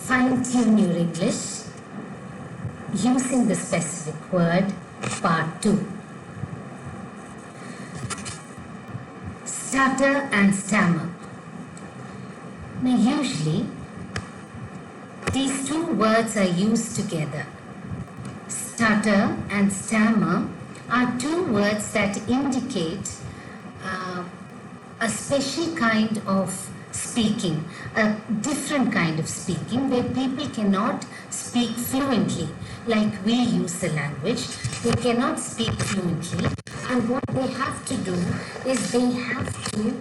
Fine-tune your English using the specific word, part 2. Stutter and stammer. Now usually these two words are used together. Stutter and stammer are two words that indicate a special kind of speaking, a different kind of speaking where people cannot speak fluently like we use the language. They cannot speak fluently, and what they have to do is they have to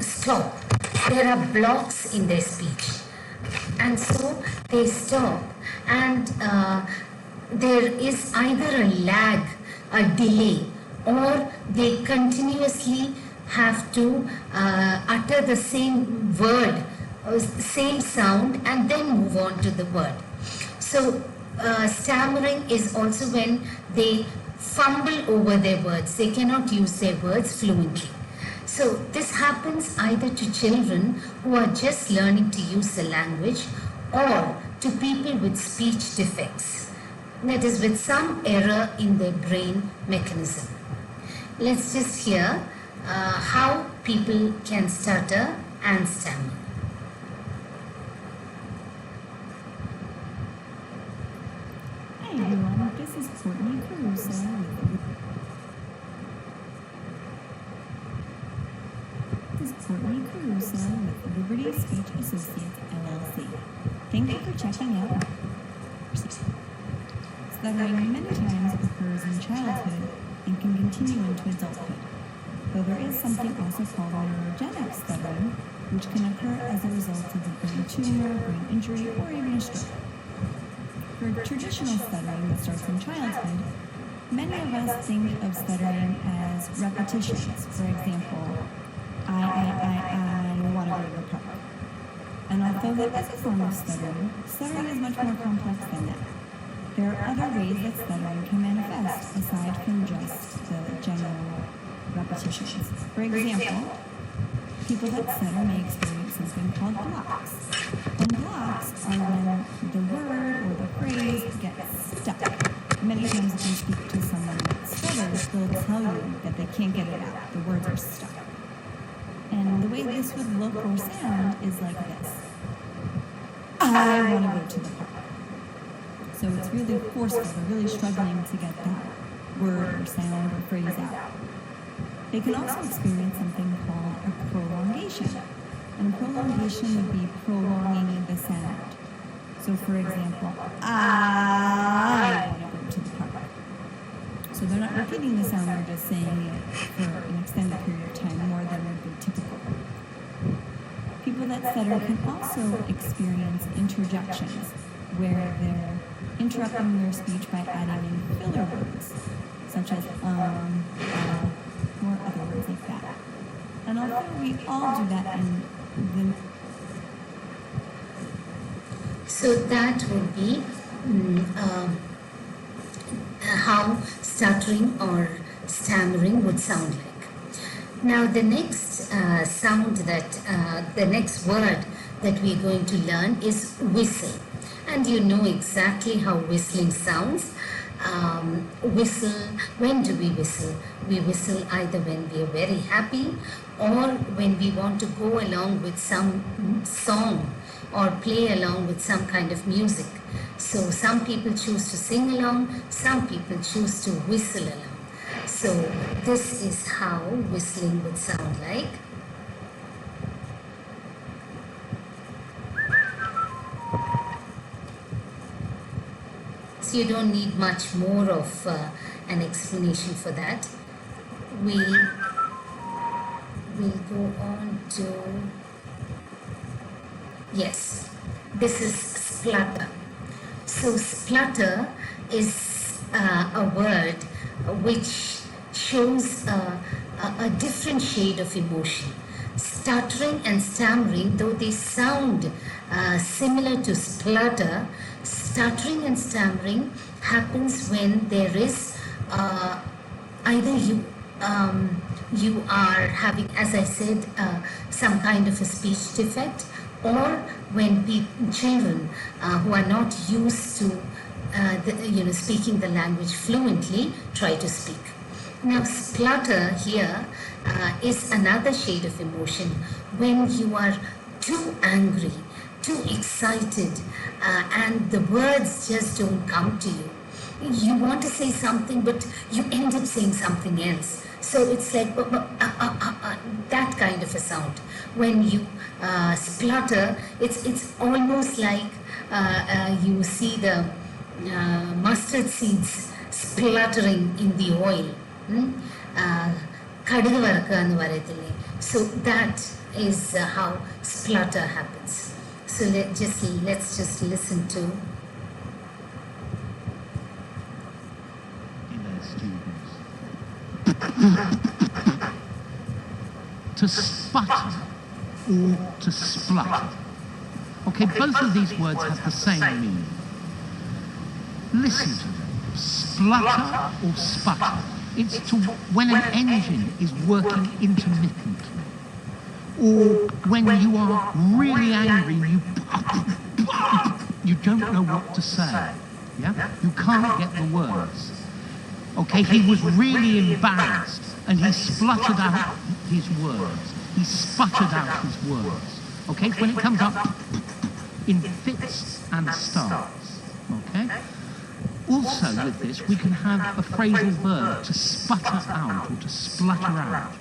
stop. There are blocks in their speech, and so they stop, and there is either a lag, a delay, or they continuously have to utter the same word, same sound, and then move on to the word. So stammering is also when they fumble over their words. They cannot use their words fluently. So this happens either to children who are just learning to use the language or to people with speech defects. That is, with some error in their brain mechanism. Let's just hear how people can stutter and stammer. Hi everyone, this is Courtney Caruso with Liberty Speech Associates, LLC. Thank you for checking out. Stuttering many times occurs in childhood and can continue into adulthood, though there is something also called neurogenic stuttering, which can occur as a result of a brain tumor, brain injury, or even a stroke. For traditional stuttering that starts in childhood, many of us think of stuttering as repetitions. For example, I want to go to the park. And although that is a form of stuttering, stuttering is much more complex than that. There are other ways that stuttering can manifest aside from just the general repetitions. For example, people that stutter may experience something called blocks. And blocks are when the word or the phrase gets stuck. Many times if you speak to someone that stutters, they'll tell you that they can't get it out. The words are stuck. And the way this would look or sound is like this. I want to go to the park. So it's really forceful. They're really struggling to get that word or sound or phrase out. They can also experience something called a prolongation. And a prolongation would be prolonging the sound. So for example, I want to go to the park. So they're not repeating the sound, they're just saying it for an extended period of time, more than would be typical. People that stutter can also experience interjections, where they're interrupting their speech by adding in filler words, such as or other words like that. And although we all do that in the... So that would be how stuttering or stammering would sound like. Now the next the next word that we're going to learn is whistle. And you know exactly how whistling sounds. Whistle, when do we whistle? We whistle either when we are very happy or when we want to go along with some song or play along with some kind of music. So some people choose to sing along, some people choose to whistle along. So this is how whistling would sound like. So you don't need much more of an explanation for that. We will go on to, yes, this is splutter. So splutter is a word which shows a different shade of emotion. Stuttering and stammering, though they sound similar to splutter, stuttering and stammering happens when there is either you are having, as I said, some kind of a speech defect, or when children who are not used to speaking the language fluently try to speak. Now, splutter here is another shade of emotion when you are too angry, too excited, and the words just don't come to you. You want to say something, but you end up saying something else. So it's like that kind of a sound. When you splutter, it's almost like you see the mustard seeds spluttering in the oil. So that is how splutter happens. So let's just listen to. To sputter or to splutter. Okay, both of these words have the same meaning. Listen to them. Splutter or sputter. It's to when an engine is working intermittently. Or when you are really angry, you don't know what to say. Yeah? You can't get the words. Okay, he was really embarrassed and he spluttered out his words. He sputtered out his words. Okay, when it comes up in fits and starts. Okay? Also with this, we can have a phrasal verb to sputter out or to splutter out,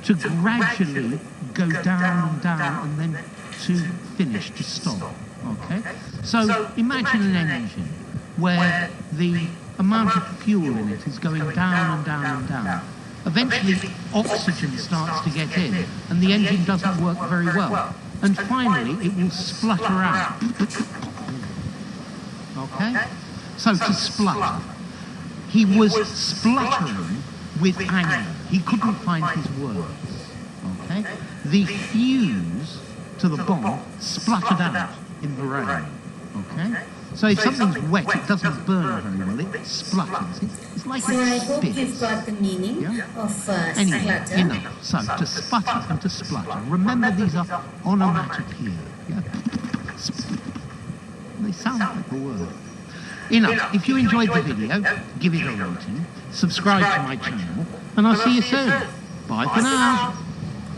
to gradually go down and down and then to finish, to stop. Okay? So imagine an engine where the amount of fuel in it is going down and down and down. Eventually, oxygen starts to get in, and the engine doesn't work very well. And finally, it will splutter out. Okay? So to splutter. He was spluttering with anger. He couldn't find his words. Okay? The fuse to the bomb spluttered out in the rain. Okay? So if something's wet, it doesn't burn very well. It splutters. It's like so I hope you've got the meaning of anyway, splutter. So to sputter and to splutter. Remember, these are onomatopoeia. Yeah? They sound like a word. Enough. If you enjoyed the video, give it a rating, subscribe to my channel, and I'll see you soon. Bye for now.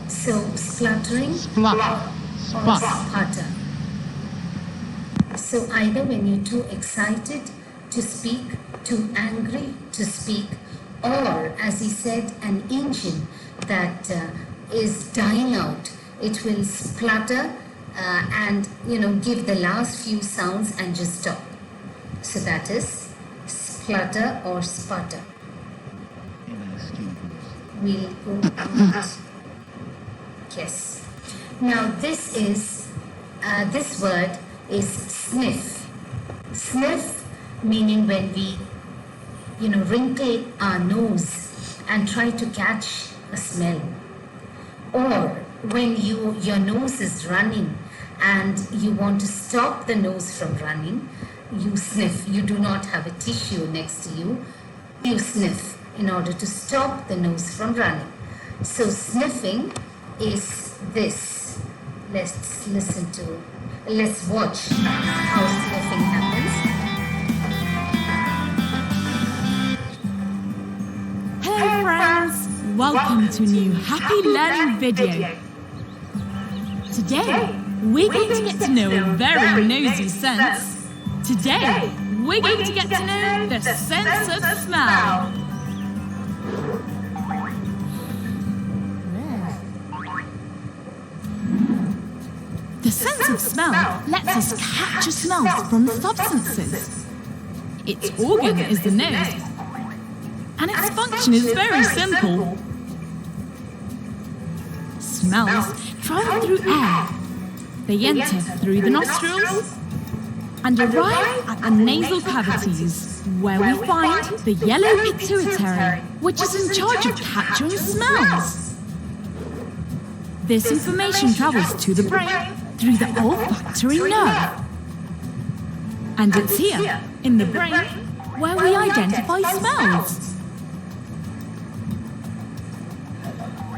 So spluttering Splutter. or sputter. So either when you're too excited to speak, too angry to speak, or as he said, an engine that is dying out, it will splutter and give the last few sounds and just stop. So that is splutter or sputter. We'll go on it. Yes. Now this word is sniff. Sniff meaning when we wrinkle our nose and try to catch a smell, or when your nose is running and you want to stop the nose from running, you sniff. You do not have a tissue next to you. You sniff in order to stop the nose from running. So sniffing is this. Let's watch how sniffing happens. Hello friends, welcome to a new Happy Learning video. Today, we're going to get to know a very nosy sense. Today, we're going to get to know the sense of smell. The sense of smell lets us capture smells from substances. Its organ is the nose, and its function is very simple. Smells travel through air. They enter through the nostrils and arrive at the nasal cavities, where we find the yellow pituitary, which is in charge of capturing smells. This information travels to the brain through the olfactory nerve. And it's here, in the brain, where we identify smells.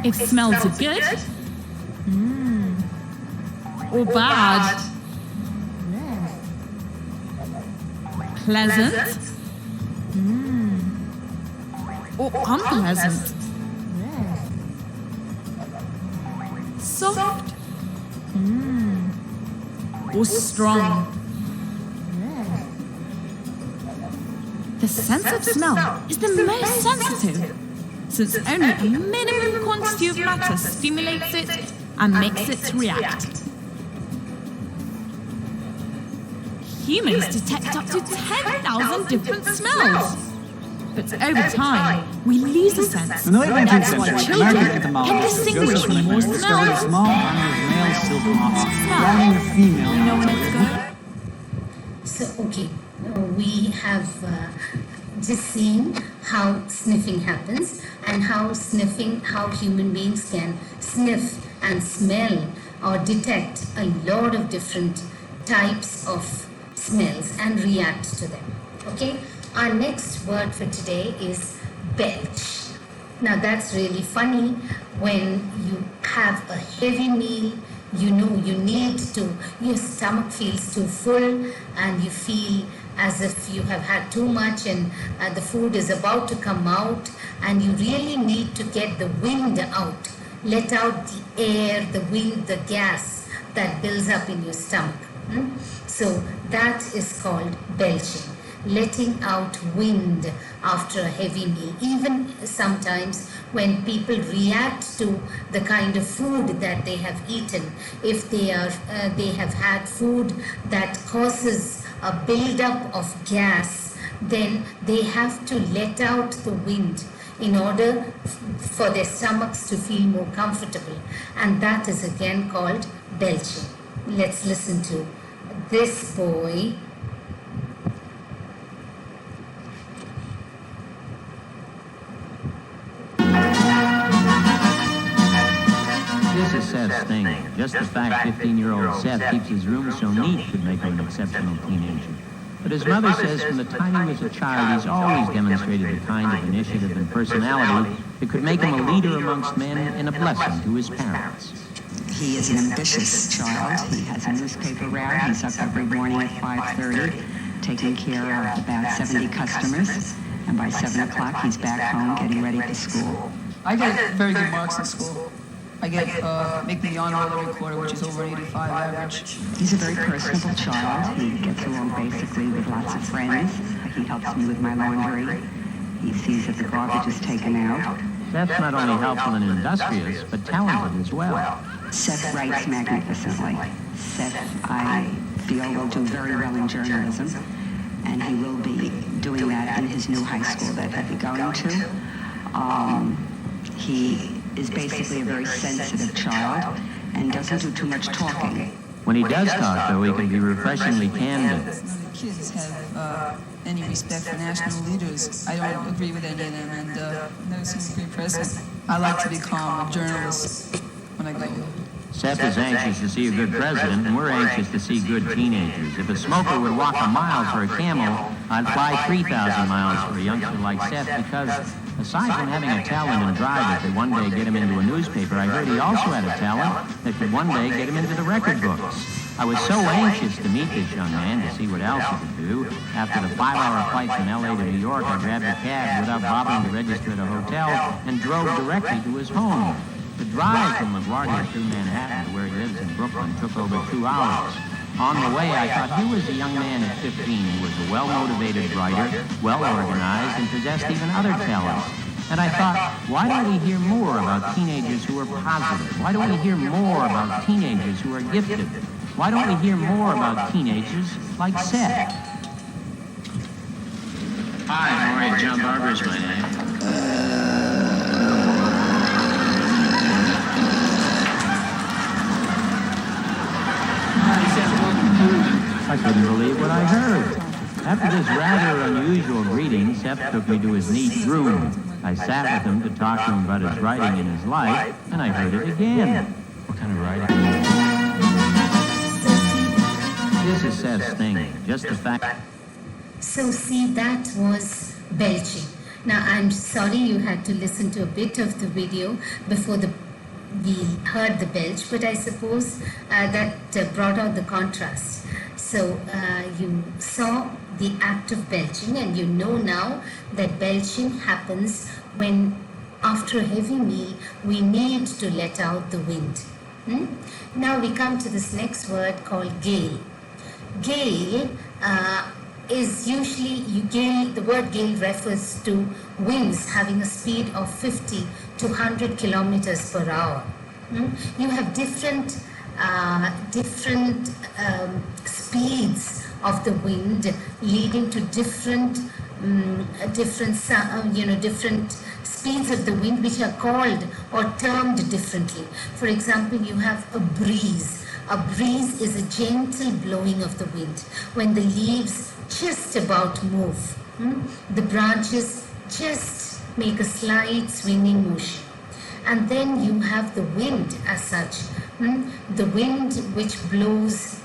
If smells are good, or bad? Pleasant? Or unpleasant? Soft? Or strong? The sense of smell is the most sensitive, since only a minimum quantity of matter stimulates it and makes it react. Humans detect up to 10,000 different smells. But over time, we lose the sense. In the late 19th That's why century, children American can entomologist distinguish Joseph more Finetune discovered smells. small animals' male silk moths Smell. driving the female. You know when it's good? So, okay, we have just seen how sniffing happens and how human beings can sniff and smell or detect a lot of different types of smells and react to them. Okay, our next word for today is belch. Now that's really funny. When you have a heavy meal, you know your stomach feels too full and you feel as if you have had too much and the food is about to come out and you really need to get the wind out, let out the air, the wind, the gas that builds up in your stomach. So that is called belching, letting out wind after a heavy meal. Even sometimes when people react to the kind of food that they have eaten, if they have had food that causes a buildup of gas, then they have to let out the wind in order for their stomachs to feel more comfortable, and that is again called belching. Let's listen to this boy. This is Seth's thing. Just the fact 15-year-old Seth keeps his room so neat could make him an exceptional teenager. But his mother says from the time he was a child, he's always demonstrated the kind of initiative and personality that could make him a leader amongst men and a blessing to his parents. He is an ambitious child. He has a newspaper route. He's up every morning at 5:30, taking care of about 70 customers. And by 7 o'clock, he's back home getting ready for school. I get very good marks in school. I make the honor roll every quarter, which is over an 85 average. He's a very personable child. He gets along basically with lots of friends. He helps me with my laundry. He sees that the garbage is taken out. Seth's not only helpful and industrious, but talented as well. Seth writes magnificently. Seth, I feel, will do very well in journalism, and he will be doing that in his new high school that he'll be going to. He is basically a very sensitive child and doesn't do too much talking. When he does talk, though, he can be refreshingly candid. None of the kids have any respect for national leaders. I don't agree with any of them, and never seen a great president. I like to be calm, a journalist, when I go. Seth is anxious to see a good president, and we're anxious to see good teenagers. If a smoker would walk a mile for a camel, I'd fly 3,000 miles for a youngster like Seth, because aside from having a talent and drive that could one day get him into a newspaper, I heard he also had a talent that could one day get him into the record books. I was so anxious to meet this young man to see what else he could do. After the 5-hour flight from L.A. to New York, I grabbed a cab without bothering to register at a hotel and drove directly to his home. The drive from LaGuardia through Manhattan to where he lives in Brooklyn took over 2 hours. On the way, I thought, here was a young man at 15 who was a well-motivated writer, well-organized, and possessed even other talents. And I thought, why don't we hear more about teenagers who are positive? Why don't we hear more about teenagers who are gifted? Why don't we hear more about teenagers like Seth? Hi, I'm Roy. John Barber is my name. I couldn't believe what I heard. After this rather unusual greeting, Seth took me to his neat room. I sat with him to talk to him about his writing and his life, and I heard it again. What kind of writing? This is Seth's thing, just the fact. So see, that was belching. Now I'm sorry you had to listen to a bit of the video before the we heard the belch, but I suppose that brought out the contrast. So you saw the act of belching, and you know now that belching happens when after a heavy meal we need to let out the wind. Now we come to this next word called gale. Gale is usually, the word gale refers to winds having a speed of 50 to 100 kilometers per hour. You have different speeds of the wind leading to different speeds of the wind, which are called or termed differently. For example, you have a breeze. A breeze is a gentle blowing of the wind when the leaves just about move. The branches just make a slight swinging motion. And then you have the wind as such. The wind which blows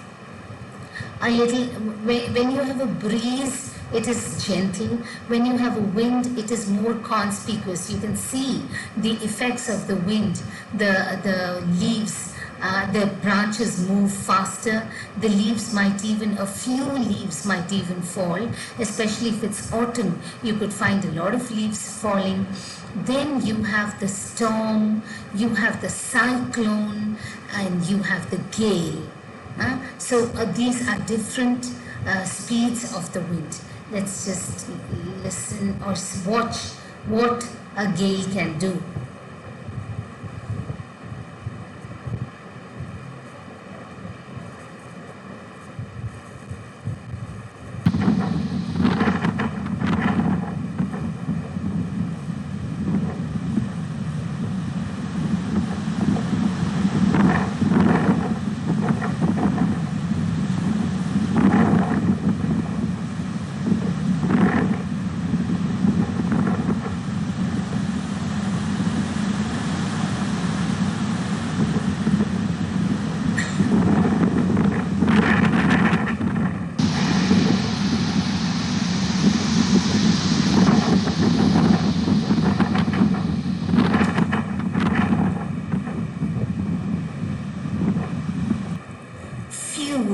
a little. When you have a breeze, it is gentle. When you have a wind, it is more conspicuous. You can see the effects of the wind. The leaves, the branches move faster. The leaves a few leaves might even fall, especially if it's autumn. You could find a lot of leaves falling. Then you have the storm, you have the cyclone, and you have the gale. So these are different speeds of the wind. Let's just listen or watch what a gale can do.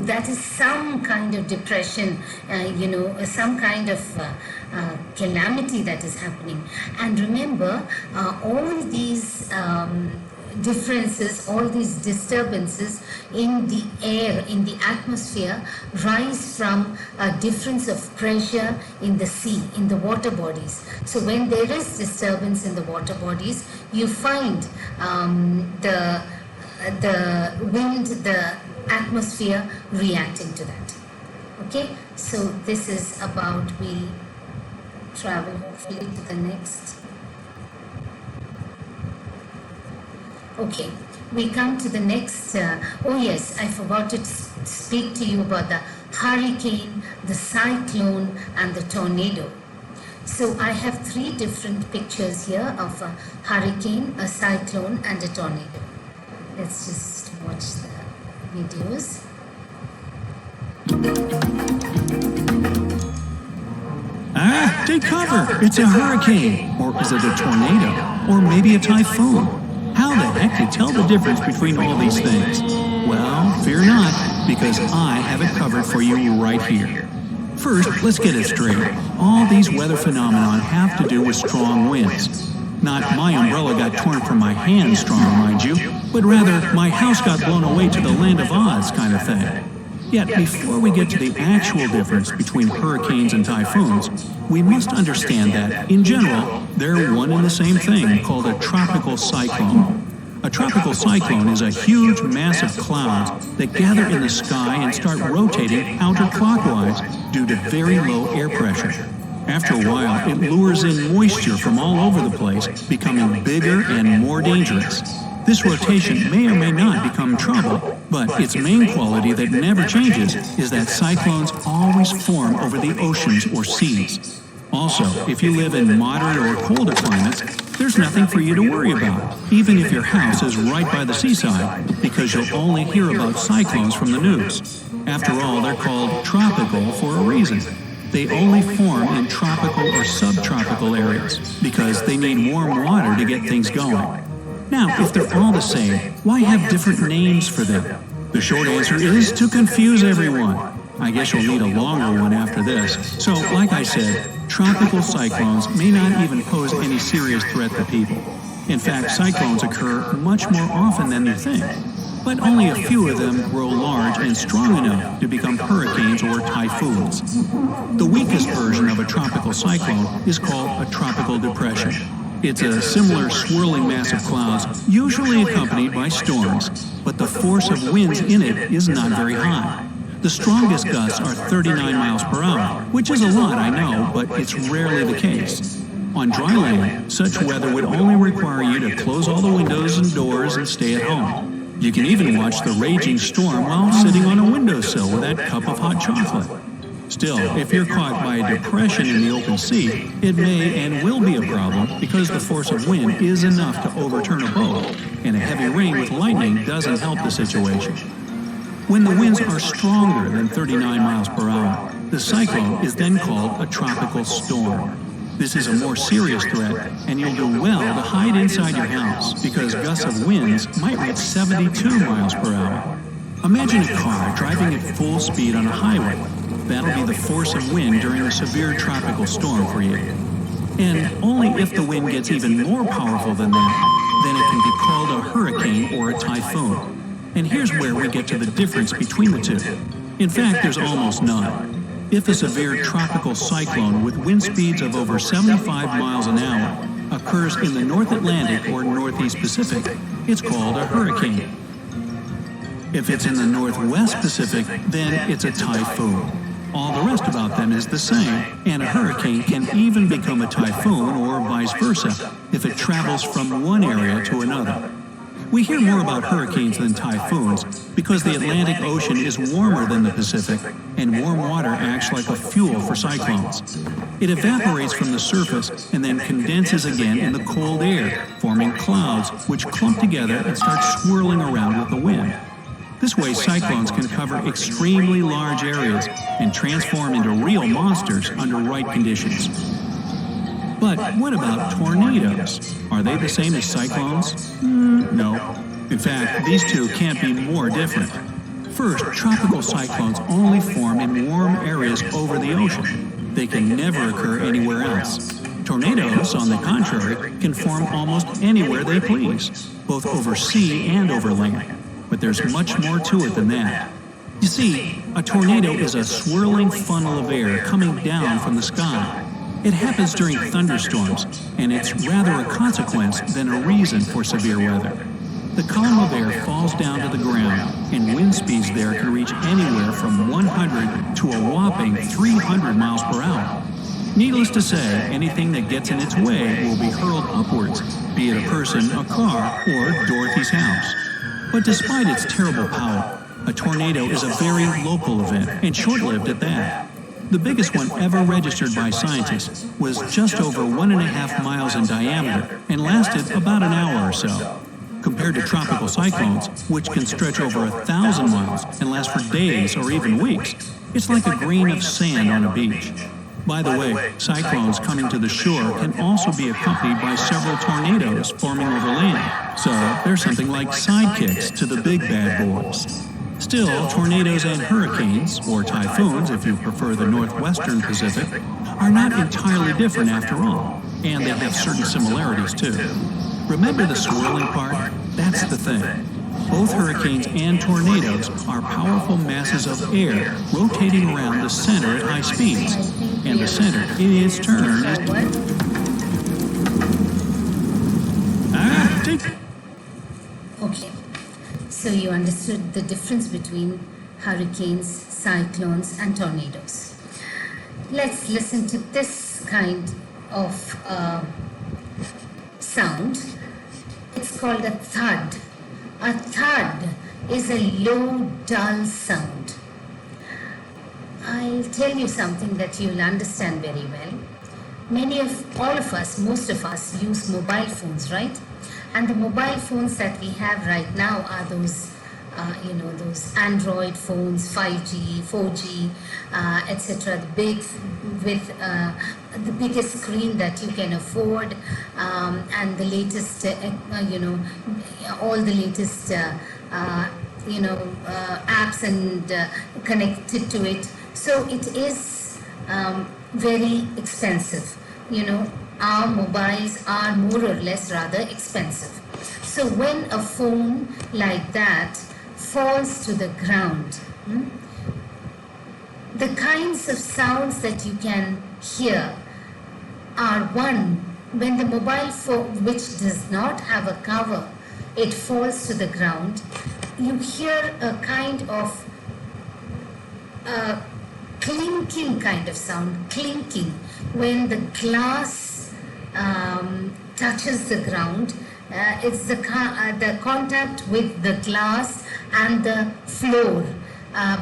That is some kind of depression, some kind of calamity that is happening. And remember, all these differences, all these disturbances in the air, in the atmosphere, rise from a difference of pressure in the sea, in the water bodies. So when there is disturbance in the water bodies, you find the wind, the atmosphere reacting to that. Okay, so this is about, we travel hopefully to the next. Okay, we come to the next. Oh yes, I forgot to speak to you about the hurricane, the cyclone, and the tornado. So I have 3 different pictures here of a hurricane, a cyclone, and a tornado. Let's just watch the videos. Take cover! It's a hurricane, or is it a tornado, or maybe a typhoon? How the heck do you tell the difference between all these things? Well, fear not, because I have it covered for you right here. First, let's get it straight. All these weather phenomena have to do with strong winds. Not my umbrella got torn from my hand strong, mind you, but rather my house got blown away to the land of Oz kind of thing. Yet before we get to the actual difference between hurricanes and typhoons, we must understand that, in general, they're one and the same thing called a tropical cyclone. A tropical cyclone is a huge mass of clouds that gather in the sky and start rotating counterclockwise due to very low air pressure. After a while, it lures in moisture from all over the place, becoming bigger and more dangerous. This rotation may or may not become trouble, but its main quality that never changes is that cyclones always form over the oceans or seas. Also, if you live in moderate or colder climates, there's nothing for you to worry about, even if your house is right by the seaside, because you'll only hear about cyclones from the news. After all, they're called tropical for a reason. They only form in tropical or subtropical areas because they need warm water to get things going. Now, if they're all the same, why have different names for them? The short answer is to confuse everyone. I guess you'll need a longer one after this. So, like I said, tropical cyclones may not even pose any serious threat to people. In fact, cyclones occur much more often than you think. But only a few of them grow large and strong enough to become hurricanes or typhoons. The weakest version of a tropical cyclone is called a tropical depression. It's a similar swirling mass of clouds, usually accompanied by storms, but the force of winds in it is not very high. The strongest gusts are 39 miles per hour, which is a lot, I know, but it's rarely the case. On dry land, such weather would only require you to close all the windows and doors and stay at home. You can even watch the raging storm while sitting on a windowsill with that cup of hot chocolate. Still, if you're caught by a depression in the open sea, it may and will be a problem because the force of wind is enough to overturn a boat, and a heavy rain with lightning doesn't help the situation. When the winds are stronger than 39 miles per hour, the cyclone is then called a tropical storm. This is a more serious threat, and you'll do well to hide inside your house because gusts of winds might reach 72 miles per hour. Imagine a car driving at full speed on a highway. That'll be the force of wind during a severe tropical storm for you. And only if the wind gets even more powerful than that, then it can be called a hurricane or a typhoon. And here's where we get to the difference between the two. In fact, there's almost none. If a severe tropical cyclone with wind speeds of over 75 miles an hour occurs in the North Atlantic or Northeast Pacific, it's called a hurricane. If it's in the Northwest Pacific, then it's a typhoon. All the rest about them is the same, and a hurricane can even become a typhoon or vice versa if it travels from one area to another. We hear more about hurricanes than typhoons because the Atlantic Ocean is warmer than the Pacific, and warm water acts like a fuel for cyclones. It evaporates from the surface and then condenses again in the cold air, forming clouds which clump together and start swirling around with the wind. This way, cyclones can cover extremely large areas and transform into real monsters under right conditions. But what about tornadoes? Are they the same as cyclones? No. In fact, these two can't be more different. First, tropical cyclones only form in warm areas over the ocean. They can never occur anywhere else. Tornadoes, on the contrary, can form almost anywhere they please, both over sea and over land. But there's much more to it than that. You see, a tornado is a swirling funnel of air coming down from the sky. It happens during thunderstorms, and it's rather a consequence than a reason for severe weather. The column of air falls down to the ground, and wind speeds there can reach anywhere from 100 to a whopping 300 miles per hour. Needless to say, anything that gets in its way will be hurled upwards, be it a person, a car, or Dorothy's house. But despite its terrible power, a tornado is a very local event, and short-lived at that. The biggest one ever registered by scientists was just over 1.5 miles in diameter and lasted about an hour or so. Compared to tropical cyclones, which can stretch over 1,000 miles and last for days or even weeks, it's like a grain of sand on a beach. By the way, cyclones coming to the shore can also be accompanied by several tornadoes forming over land, so they're something like sidekicks to the big bad boys. Still, tornadoes and hurricanes, or typhoons if you prefer the northwestern Pacific, are not entirely different after all, and they have certain similarities too. Remember the swirling part? That's the thing. Both hurricanes and tornadoes are powerful masses of air rotating around the center at high speeds, and the center, in its turn, is... Okay. So you understood the difference between hurricanes, cyclones, and tornadoes. Let's listen to this kind of sound. It's called a thud. A thud is a low, dull sound. I'll tell you something that you'll understand very well. Most of us use mobile phones, right? And the mobile phones that we have right now are those those Android phones, 5G, 4G, etc. The big with the biggest screen that you can afford, and the latest, all the latest, apps and connected to it. So it is very expensive. Our mobiles are more or less rather expensive. So when a phone like that falls to the ground, the kinds of sounds that you can hear are one, when the mobile phone, which does not have a cover, it falls to the ground, you hear a kind of clinking kind of sound, clinking, when the glass touches the ground. It's the contact with the glass and the floor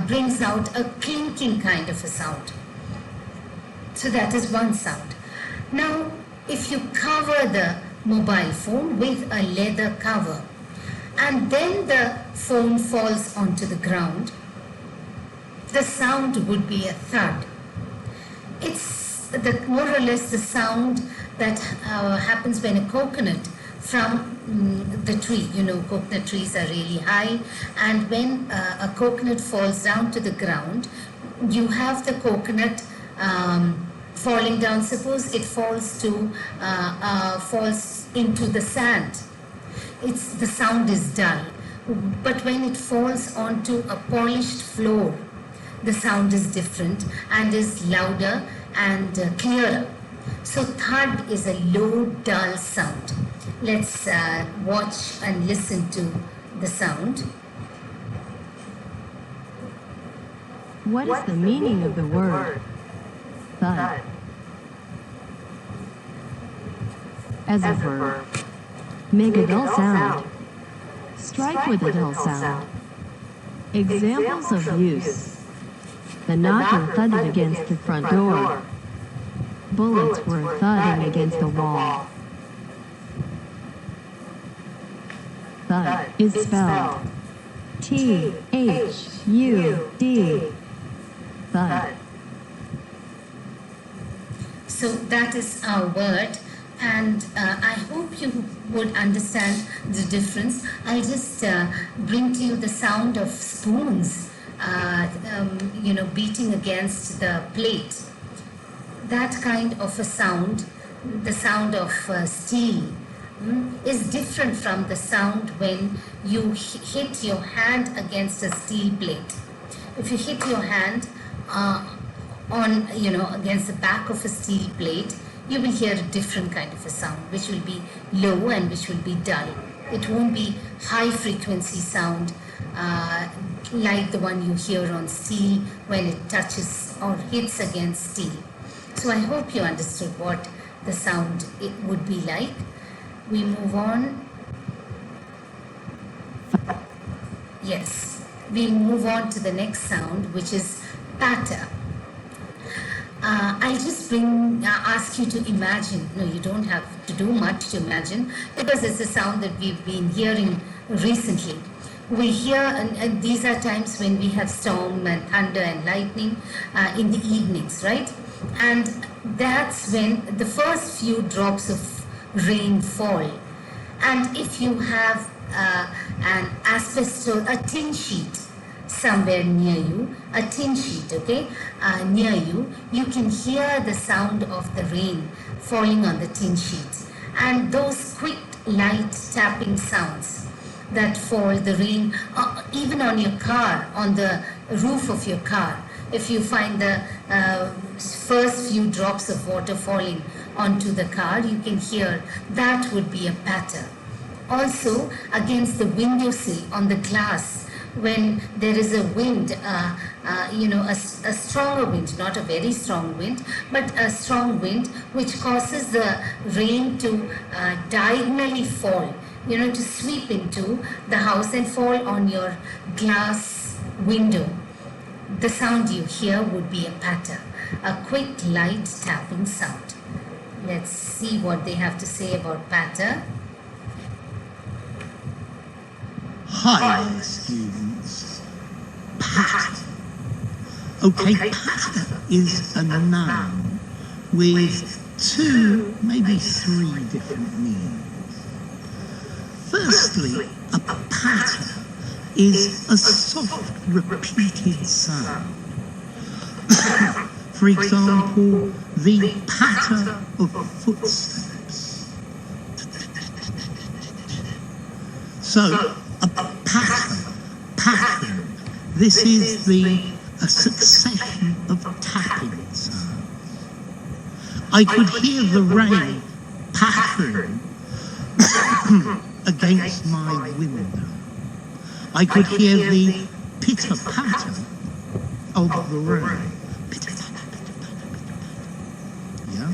brings out a clinking kind of a sound. So that is one sound. Now, if you cover the mobile phone with a leather cover and then the phone falls onto the ground, the sound would be a thud. It's more or less the sound that happens when a coconut from the tree, coconut trees are really high, and when a coconut falls down to the ground, you have the coconut falling down. Suppose it falls into the sand. The sound is dull. But when it falls onto a polished floor, the sound is different and is louder and clearer. So thud is a low, dull sound. Let's watch and listen to the sound. What is the meaning of the word thud? As a verb, make a dull sound. Strike with a dull sound. Examples of use: the knocker thudded against the front door. Bullets were thudding against the wall. Thud is spelled T-H-U-D. Thud. So that is our word, and I hope you would understand the difference. I'll just bring to you the sound of spoons, beating against the plate. That kind of a sound, the sound of steel, is different from the sound when you hit your hand against a steel plate. If you hit your hand against the back of a steel plate, you will hear a different kind of a sound, which will be low and which will be dull. It won't be high frequency sound like the one you hear on steel when it touches or hits against steel. So I hope you understood what the sound it would be like. We move on. Yes, we move on to the next sound, which is patter. I'll just ask you to imagine. No, you don't have to do much to imagine, because it's a sound that we've been hearing recently. We hear, and these are times when we have storm and thunder and lightning in the evenings, right? And that's when the first few drops of rain fall. And if you have an asbestos, a tin sheet somewhere near you, a tin sheet, okay, near you, you can hear the sound of the rain falling on the tin sheet. And those quick, light tapping sounds that fall, the rain, even on your car, on the roof of your car, if you find the first few drops of water falling onto the car, you can hear that would be a patter. Also, against the windowsill on the glass, when there is a wind, a stronger wind, not a very strong wind, but a strong wind which causes the rain to diagonally fall, to sweep into the house and fall on your glass window. The sound you hear would be a patter, a quick, light tapping sound. Let's see what they have to say about patter. Hi there, students. Patter. Okay, patter is a noun with 2, maybe 3 different meanings. Firstly, a patter is a soft, repeated sound. For example, the patter of footsteps. So, a pattern. This is a succession of tapping sounds. I could hear the rain pattering against my window. I could hear the pitter-patter of the rain. Yeah?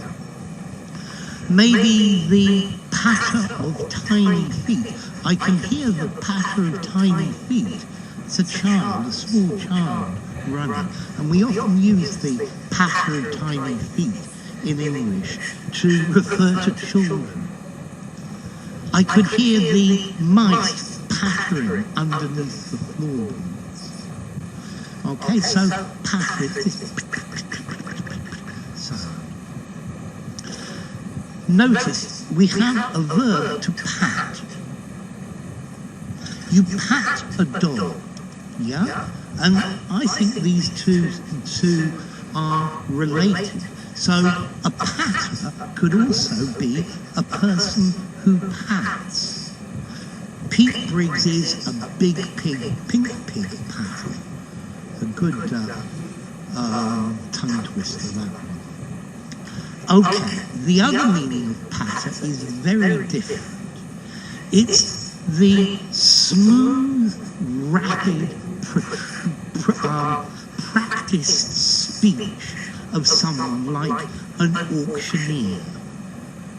Maybe the patter of tiny feet. I can hear the patter of tiny feet. It's a child, a small child running. And we often use the patter of tiny feet in English to refer to children. I could hear the mice pattering underneath the floorboards. Okay, so patter is this sound. Notice we have a verb to pat. You pat a dog, yeah? And I think these two are related. So a patter could also be a person who pats. Pete Briggs is a big pig, pink pig patter. A good tongue twister, that one. Okay, the other meaning of patter is very different. It's the smooth, rapid, practiced speech of someone like an auctioneer.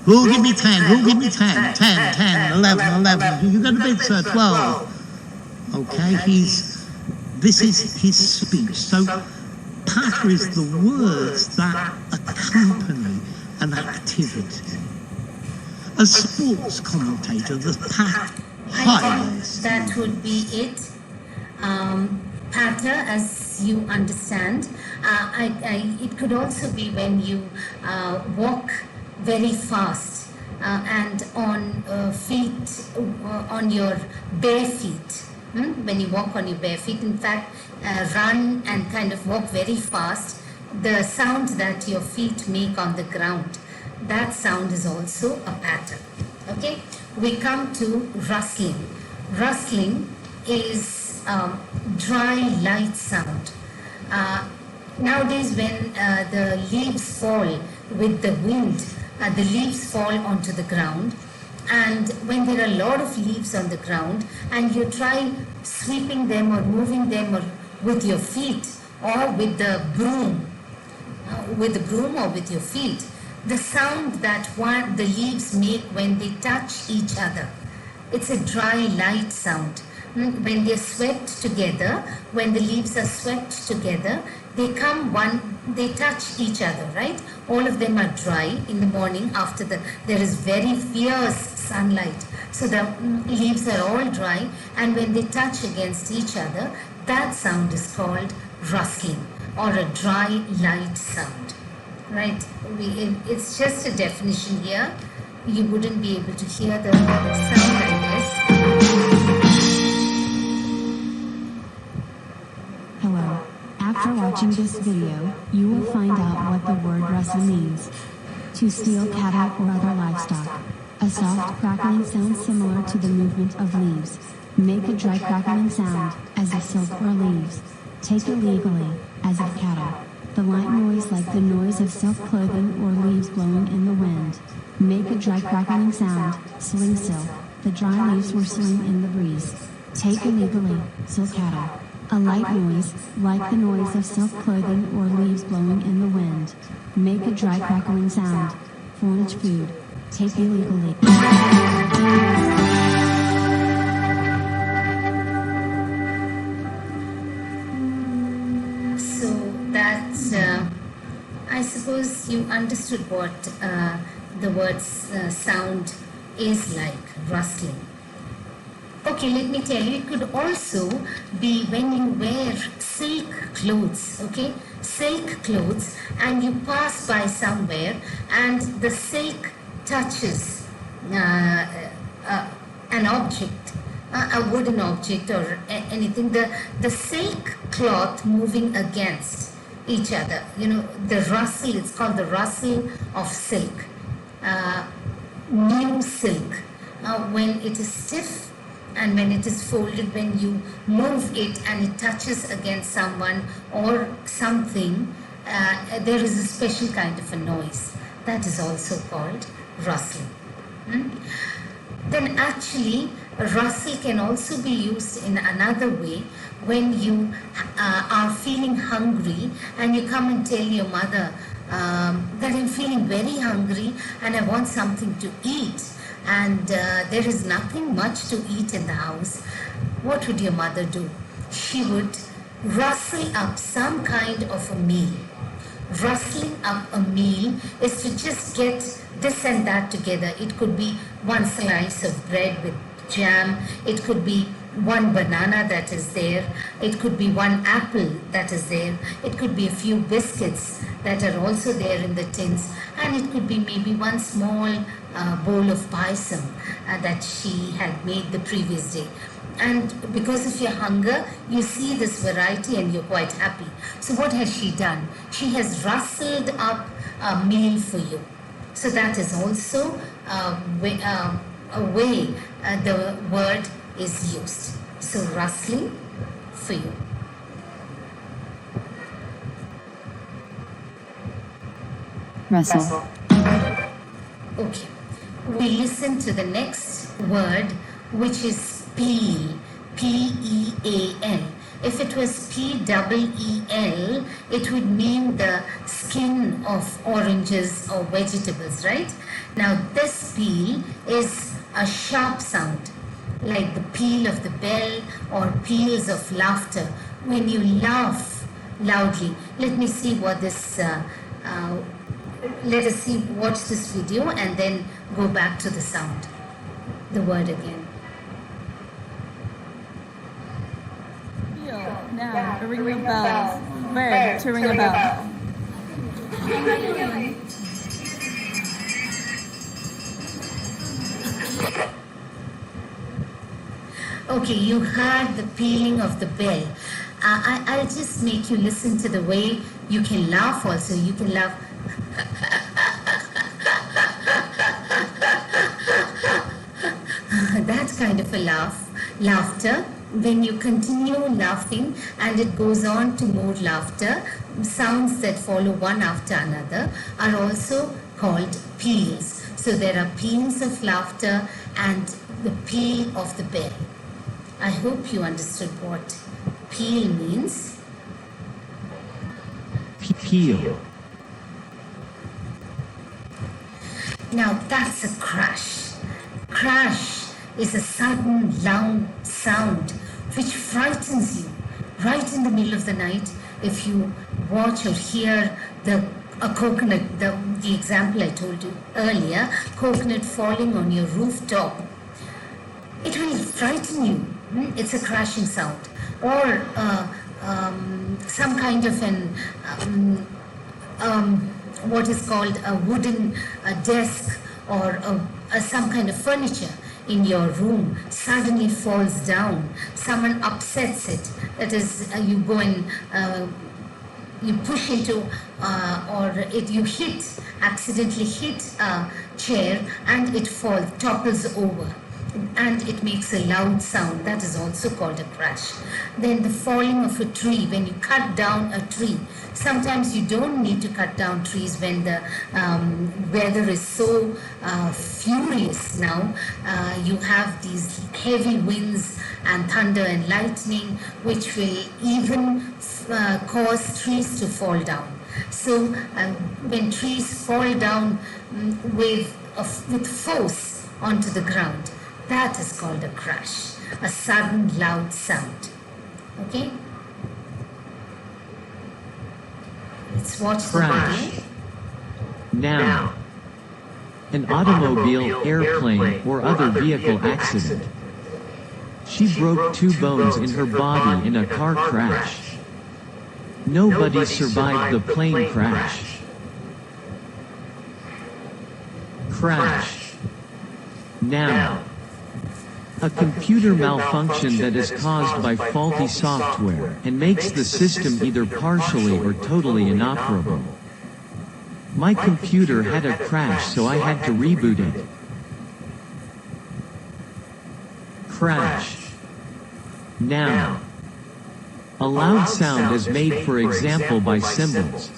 Who'll give me 10? Who'll give me 10? 10, 10, 11, 11. You got a bid, sir? 12. Okay, this is his speech. So patter is the words that accompany an activity. A sports commentator, the patter. I think that would be it. Patter, as you understand, it could also be when you walk very fast and on feet, on your bare feet. When you walk on your bare feet, in fact, run and kind of walk very fast, the sound that your feet make on the ground, that sound is also a patter. Okay, we come to rustling. Rustling is dry, light sound. Nowadays, when the leaves fall with the wind, the leaves fall onto the ground, and when there are a lot of leaves on the ground and you try sweeping them or moving them or with your feet or with the broom or with your feet, the sound that the leaves make when they touch each other, it's a dry, light sound. When they're swept together, when the leaves are swept together, they touch each other, right? All of them are dry in the morning after there is very fierce sunlight. So the leaves are all dry, and when they touch against each other, that sound is called rustling or a dry, light sound, right? It's just a definition here. You wouldn't be able to hear the sound like this. Hello. After watching this video, you will find out what the word rustle means. To steal cattle or other livestock. A soft crackling sound similar to the movement of leaves. Make a dry crackling sound, as of silk or leaves. Take illegally, as of cattle. The light noise like the noise of silk clothing or leaves blowing in the wind. Make a dry crackling sound, sling silk. The dry leaves were swing in the breeze. Take illegally, silk cattle. A light noise, like the noise of silk clothing or leaves blowing in the wind. Make a dry crackling sound. Forage food. Take illegally. So that's, I suppose you understood what the word sound is like, rustling. Okay. Okay, let me tell you, it could also be when you wear silk clothes, okay? Silk clothes, and you pass by somewhere and the silk touches an object, a wooden object or anything, the silk cloth moving against each other, you know, the rustle, it's called the rustle of silk, new silk, when it is stiff and when it is folded, when you move it and it touches against someone or something, there is a special kind of a noise that is also called rustling. Then actually rustle can also be used in another way when you are feeling hungry and you come and tell your mother that I'm feeling very hungry and I want something to eat, and there is nothing much to eat in the house. What would your mother do? She would rustle up some kind of a meal. Rustling up a meal is to just get this and that together. It could be one slice of bread with jam, it could be one banana that is there, it could be one apple that is there, it could be a few biscuits that are also there in the tins, and it could be maybe one small bowl of paisam that she had made the previous day. And because of your hunger, you see this variety and you're quite happy. So what has she done? She has rustled up a meal for you. So that is also a way the word is used. So rustling for you. Rustle. Okay. We listen to the next word, which is peel. P-E-A-L. If it was P-E-E-L, it would mean the skin of oranges or vegetables, right? Now this peel is a sharp sound, like the peal of the bell or peals of laughter. When you laugh loudly, let me see what this, let us see, watch this video and then go back to the sound, the word again. Now, a ring of bells. Verb, to ring a bell. Okay, you heard the pealing of the bell. I'll just make you listen to the way you can laugh also. You can laugh. That kind of a laughter. When you continue laughing and it goes on to more laughter, sounds that follow one after another are also called peals. So there are peals of laughter and the peal of the bell. I hope you understood what peal means. Peel. Now that's a crash. Crash is a sudden loud sound which frightens you right in the middle of the night. If you watch or hear a coconut, the example I told you earlier, coconut falling on your rooftop, it will frighten you. It's a crashing sound. Or some kind of what is called a wooden desk or some kind of furniture in your room suddenly falls down. Someone upsets it. That is, you go and you push into you accidentally hit a chair and it topples over. And it makes a loud sound. That is also called a crash. Then the falling of a tree, when you cut down a tree. Sometimes you don't need to cut down trees when the weather is so furious now. You have these heavy winds and thunder and lightning, which will even cause trees to fall down. So when trees fall down with force onto the ground, that is called a crash, a sudden loud sound. Okay? Let's watch the video. Now, an automobile, airplane, or other vehicle accident. She broke 2 bones in her body in a car crash. Nobody survived the plane crash. Crash. Noun. A computer malfunction that is caused by faulty software and makes the system either partially or totally inoperable. My computer had a crash, so I had to reboot it. Crash. Noun. A loud sound is made, for example, by cymbals.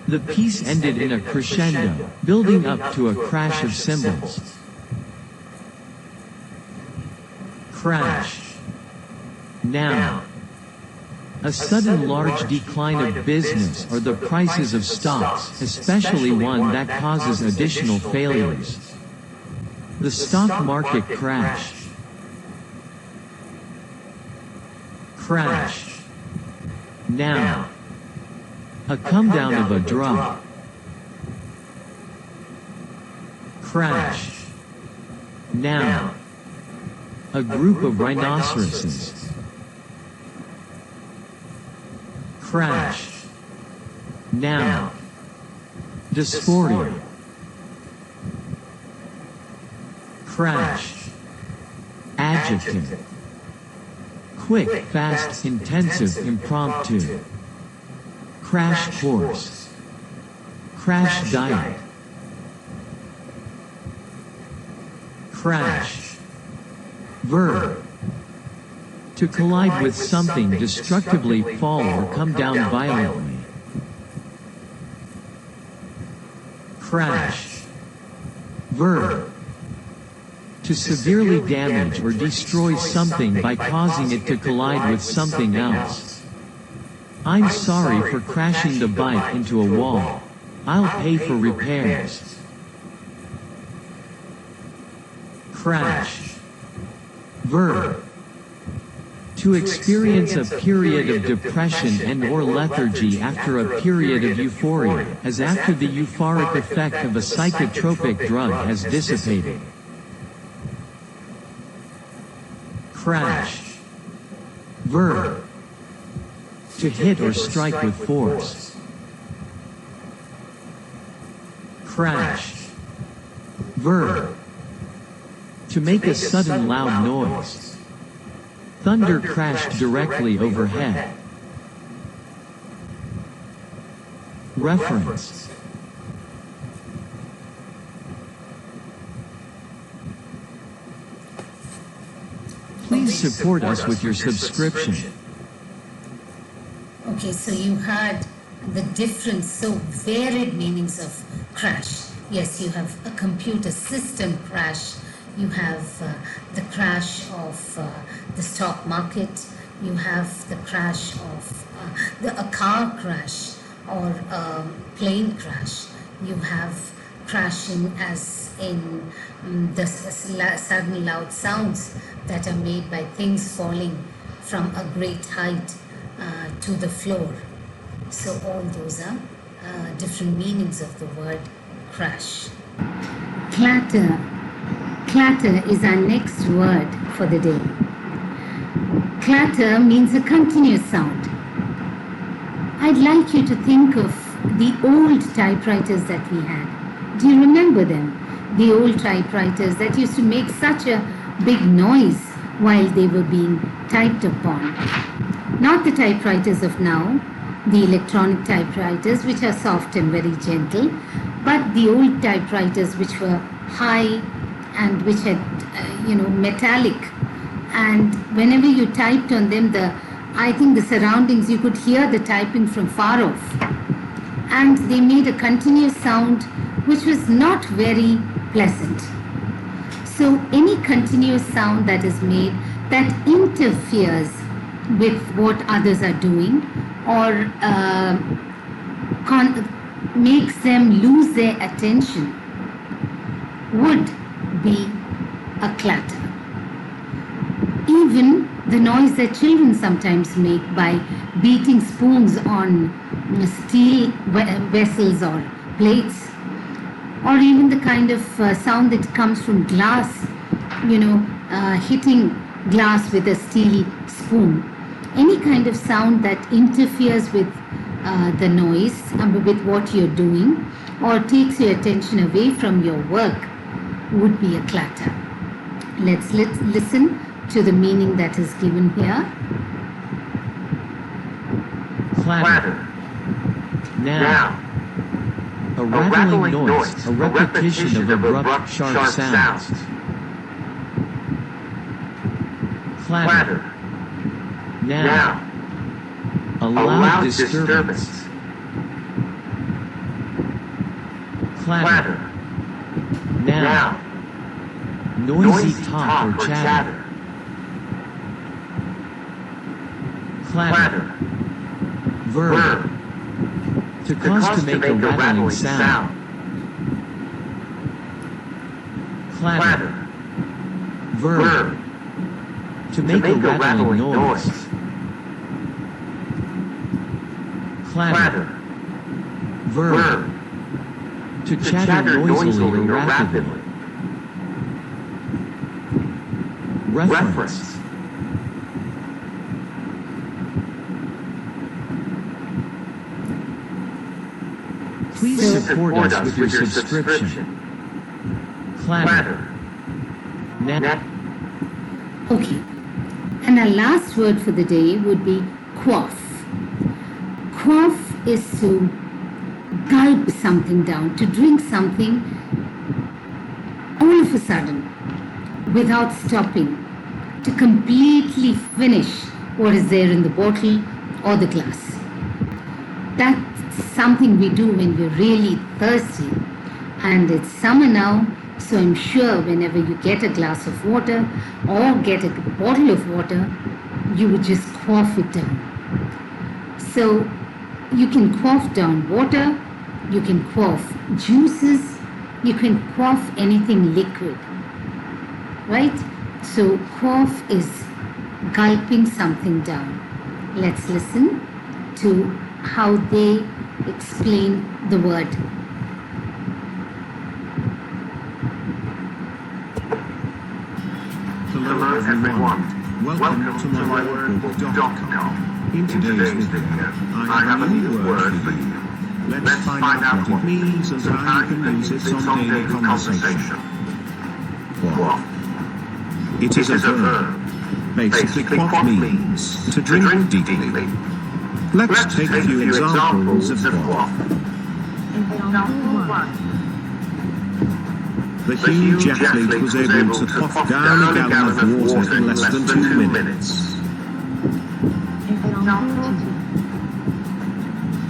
The piece ended in a crescendo, building up to a crash of cymbals. Crash. Noun. A sudden large decline of business or the prices of stocks, especially one that causes additional failures. The stock market crash. Crash. Noun. A come down of a drop. Crash. Noun. A group of rhinoceroses. Crash. Noun. Dysphoria. Crash. Adjective. Quick, fast, intensive, impromptu. Crash course. Crash diet. Crash. Verb. To collide with something, destructively fall or come down violently. Crash. Verb. To severely damage or destroy something by causing it to collide with something else. I'm sorry for crashing the bike into a wall. I'll pay for repairs. Crash. Verb. To experience a period of depression and or lethargy after a period of euphoria, as after the euphoric effect of a psychotropic drug has dissipated. Crash. Verb. To hit or strike with force. Crash. Verb. To make a sudden loud noise. Thunder crashed directly overhead. Reference. Please support us with your subscription. Okay, so you heard the different, so varied meanings of crash. Yes, you have a computer system crash. You have the crash of the stock market. You have the crash of a car crash or a plane crash. You have crashing as in the sudden loud sounds that are made by things falling from a great height to the floor. So all those are different meanings of the word crash. Clatter. Clatter is our next word for the day. Clatter means a continuous sound. I'd like you to think of the old typewriters that we had. Do you remember them? The old typewriters that used to make such a big noise while they were being typed upon. Not the typewriters of now, the electronic typewriters which are soft and very gentle, but the old typewriters which were high and which had, metallic, and whenever you typed on them, I think the surroundings, you could hear the typing from far off, and they made a continuous sound which was not very pleasant. So any continuous sound that is made that interferes with what others are doing or makes them lose their attention would be a clatter. Even the noise that children sometimes make by beating spoons on steel vessels or plates, or even the kind of sound that comes from glass, hitting glass with a steel spoon. Any kind of sound that interferes with the noise, with what you're doing, or takes your attention away from your work would be a clatter. Let's listen to the meaning that is given here. Clatter. Now. A rattling noise, a repetition of abrupt, sharp sounds. Clatter. Now. A loud disturbance. Clatter. Now. Noisy talk or chatter. Clatter. Verb. To cause to make a rattling sound. Clatter. Verb. To make a rattling noise. Clatter. Verb. To chatter noisily or rapidly. Reference. Please support us with your subscription. Clatter. Okay. And our last word for the day would be quaff. Quaff is to gulp something down, to drink something all of a sudden, without stopping, to completely finish what is there in the bottle or the glass. That's something we do when we're really thirsty. And it's summer now, so I'm sure whenever you get a glass of water or get a bottle of water, you would just quaff it down. So you can quaff down water, you can quaff juices, you can quaff anything liquid, right? So quaff is gulping something down. Let's listen to how they explain the word. Hello everyone. Welcome to mywordbook.com. In today's video, I have a new word for you. Let's find out what it means and how you can use it on daily conversation. Quaff. It is a verb. Basically, quaff means to drink deeply. Let's take a few examples of quaff. The huge athlete was able to quaff down a gallon of water in less than 2 minutes.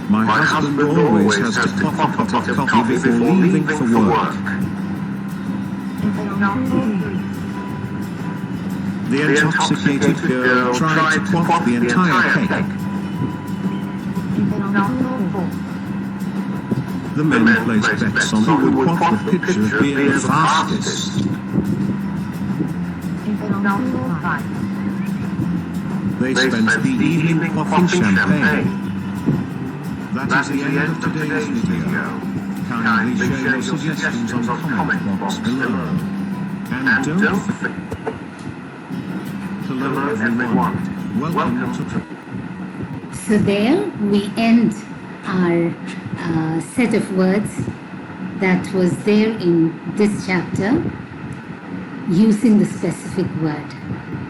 My husband always has to quaff a cup of coffee before leaving for work. The intoxicated girl tried to quaff the entire cake. The men placed bets on who would quaff the pitcher of beer the fastest. They spent the evening quaffing champagne. That is the end of today's video. Kindly share your suggestions on the comment box below. And don't forget. Hello everyone. Welcome to... So there we end our set of words that was there in this chapter using the specific word.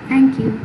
Thank you.